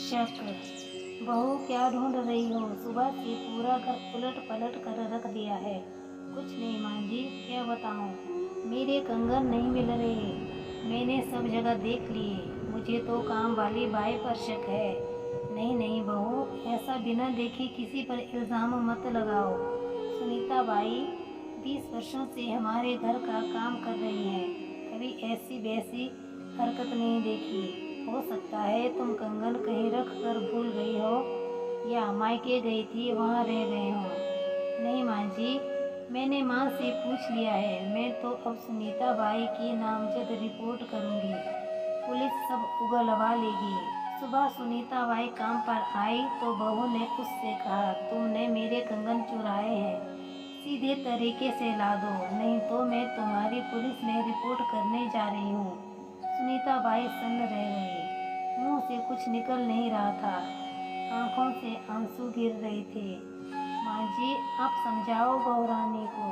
शक। बहू क्या ढूंढ रही हो? सुबह से पूरा घर उलट पलट कर रख दिया है। कुछ नहीं माँ जी, क्या बताऊँ, मेरे कंगन नहीं मिल रहे। मैंने सब जगह देख लिए। मुझे तो काम वाली बाई पर शक है। नहीं नहीं बहू, ऐसा बिना देखे किसी पर इल्ज़ाम मत लगाओ। सुनीता बाई 20 वर्षों से हमारे घर का काम कर रही हैं। कभी ऐसी वैसी हरकत नहीं देखी। हो सकता है तुम कंगन कहीं रख कर भूल गई हो या मायके गई थी, वहाँ रह गए हो। नहीं माँ जी, मैंने माँ से पूछ लिया है। मैं तो अब सुनीता बाई की नामजद रिपोर्ट करूँगी। पुलिस सब उगलवा लेगी। सुबह सुनीता बाई काम पर आई तो बहू ने उससे कहा, तुमने मेरे कंगन चुराए हैं, सीधे तरीके से ला दो, नहीं तो मैं तुम्हारी पुलिस में रिपोर्ट करने जा रही हूँ। सुनीता बाई सन्न रह गई। मुंह से कुछ निकल नहीं रहा था। आंखों से आंसू गिर रहे थे। माँ जी, आप समझाओ बहू रानी को।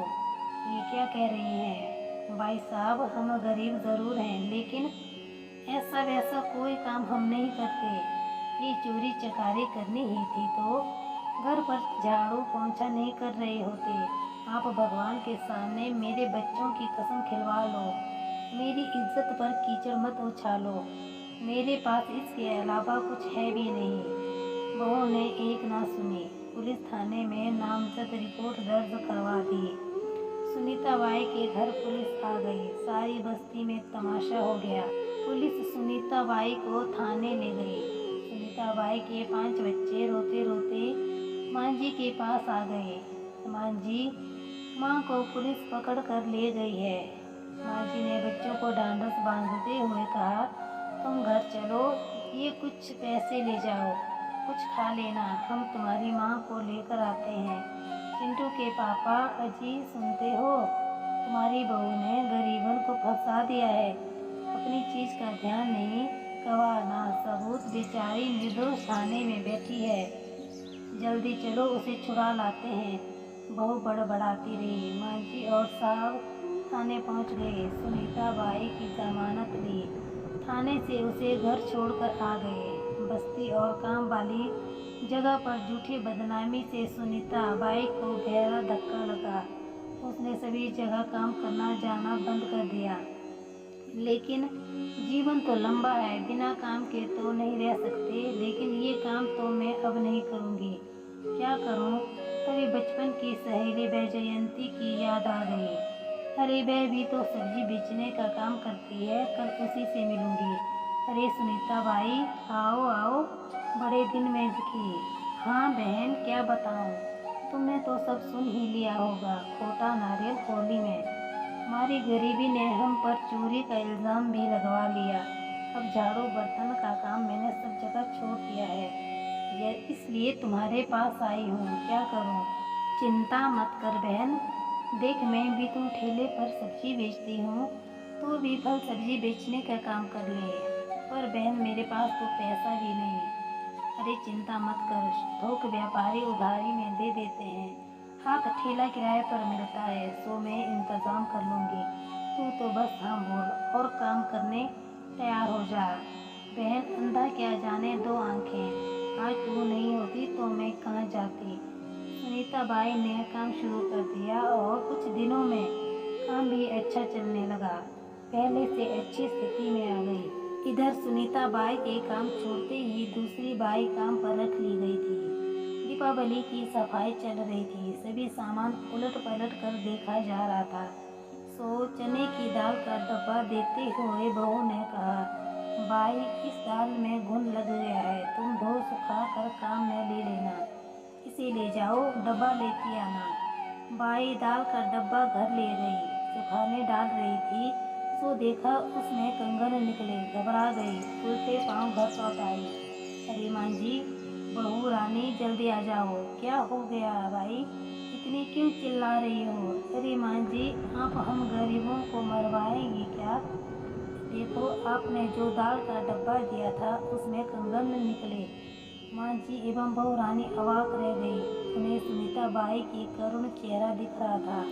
ये क्या कह रही हैं? भाई साहब, हम गरीब ज़रूर हैं, लेकिन ऐसा वैसा कोई काम हम नहीं करते। ये चोरी चकारी करनी ही थी तो घर पर झाड़ू पोंछा नहीं कर रहे होते। आप भगवान के सामने मेरे बच्चों की कसम खिलवा लो, मेरी इज्जत पर कीचड़ मत उछालो। मेरे पास इसके अलावा कुछ है भी नहीं। बहू ने एक ना सुनी। पुलिस थाने में नामजद रिपोर्ट दर्ज करवा दी। सुनीता बाई के घर पुलिस आ गई। सारी बस्ती में तमाशा हो गया। पुलिस सुनीता बाई को थाने ले गई। सुनीता बाई के 5 बच्चे रोते रोते माँ जी के पास आ गए। माँ जी, माँ को पुलिस पकड़ कर ले गई है। माँ जी ने बच्चों को ढांढस बांधते हुए कहा, तुम घर चलो, ये कुछ पैसे ले जाओ, कुछ खा लेना, हम तुम्हारी माँ को लेकर आते हैं। चिंटू के पापा, अजी सुनते हो, तुम्हारी बहू ने गरीबन को फंसा दिया है। अपनी चीज का ध्यान नहीं, गवाह ना सबूत, बेचारी निर्दोष थाने में बैठी है। जल्दी चलो, उसे छुड़ा लाते हैं। बहू बड़बड़ाती रही। माँ जी और साहब थाने पहुँच गए। सुनीता बाई की जमानत ली। थाने से उसे घर छोड़कर आ गए। बस्ती और काम वाली जगह पर झूठी बदनामी से सुनीता बाई को गहरा धक्का लगा। उसने सभी जगह काम करना जाना बंद कर दिया। लेकिन जीवन तो लंबा है, बिना काम के तो नहीं रह सकते। लेकिन ये काम तो मैं अब नहीं करूँगी। क्या करूँ? तभी बचपन की सहेली वैजयंती की याद आ गई। अरे वह भी तो सब्जी बेचने का काम करती है, कल उसी से मिलूंगी। अरे सुनीता बाई, आओ आओ, बड़े दिन में दिखी। हाँ बहन, क्या बताऊँ, तुमने तो सब सुन ही लिया होगा। खोटा नारियल होली में हमारी गरीबी ने हम पर चोरी का इल्ज़ाम भी लगवा लिया। अब झाड़ू बर्तन का काम मैंने सब जगह छोड़ दिया है। यह इसलिए तुम्हारे पास आई हूँ। क्या करूँ? चिंता मत कर बहन, देख मैं भी तो ठेले पर सब्जी बेचती हूँ, तू भी फल सब्जी बेचने का काम कर ले। पर बहन, मेरे पास तो पैसा भी नहीं। अरे चिंता मत कर, थोक व्यापारी उधारी में दे देते हैं। हाँ, ठेला किराए पर मिलता है, सो मैं इंतज़ाम कर लूँगी। तू तो बस हाँ बोल और काम करने तैयार हो जा। बहन, अंधा क्या जाने दो आंखें। आज तू नहीं होती तो मैं कहाँ जाती। सुनीता बाई ने काम शुरू कर दिया और कुछ दिनों में काम भी अच्छा चलने लगा। पहले से अच्छी स्थिति में आ गई। इधर सुनीता बाई के काम छोड़ते ही दूसरी बाई काम पर रख ली गई थी। दीपावली की सफाई चल रही थी। सभी सामान उलट पलट कर देखा जा रहा था। सो चने की दाल का डब्बा देते हुए बहू ने कहा, बाई, इस दाल में घुन लग गया है, तुम धो सुखा कर काम में ले लेना। इसे ले जाओ, डब्बा लेती आना। बाई दाल का डब्बा घर ले गई। सुखाने डाल रही थी सो देखा उसमें कंगन निकले। घबरा गई, उल्टे पांव घर लौट आई। अरे माँ जी, बहू रानी, जल्दी आ जाओ। क्या हो गया भाई, इतनी क्यों चिल्ला रही हो? अरे माँ जी, आप हम गरीबों को मरवाएंगी क्या? देखो, आपने जो दाल का डब्बा दिया था उसमें कंगन निकले। माँ जी एवं बहू रानी अवाक रह गई। उन्हें सुनीता बाई की करुण चेहरा दिख रहा था।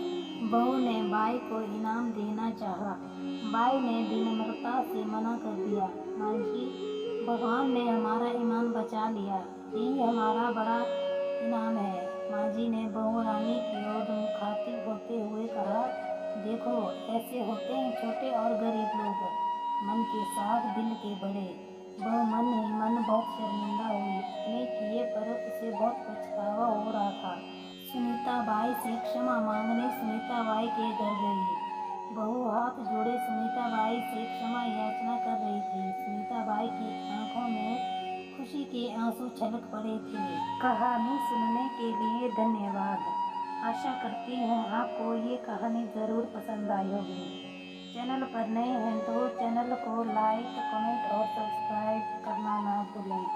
बहू ने बाई को इनाम देना चाहा। बाई ने विनम्रता से मना कर दिया। माँ जी, भगवान ने हमारा ईमान बचा लिया, यही हमारा बड़ा इनाम है। माँ जी ने बहू रानी की ओर मुखातिब होते हुए कहा, देखो ऐसे होते हैं छोटे और गरीब लोग, मन के साफ दिल के बड़े। वह मन ही मन बहुत शर्मिंदा हुई, इतने किए पर उसे बहुत पछतावा हो रहा था। सुनीता बाई से क्षमा मांगने सुनीता बाई के घर गई। बहू हाथ जोड़े सुनीता बाई से क्षमा याचना कर रही थी। सुनीता बाई की आंखों में खुशी के आंसू छलक पड़े थे। कहानी सुनने के लिए धन्यवाद। आशा करती हूँ आपको ये कहानी ज़रूर पसंद आई होगी। चैनल पर नए हैं तो चैनल को लाइक, कमेंट और सब्सक्राइब करना ना भूलें।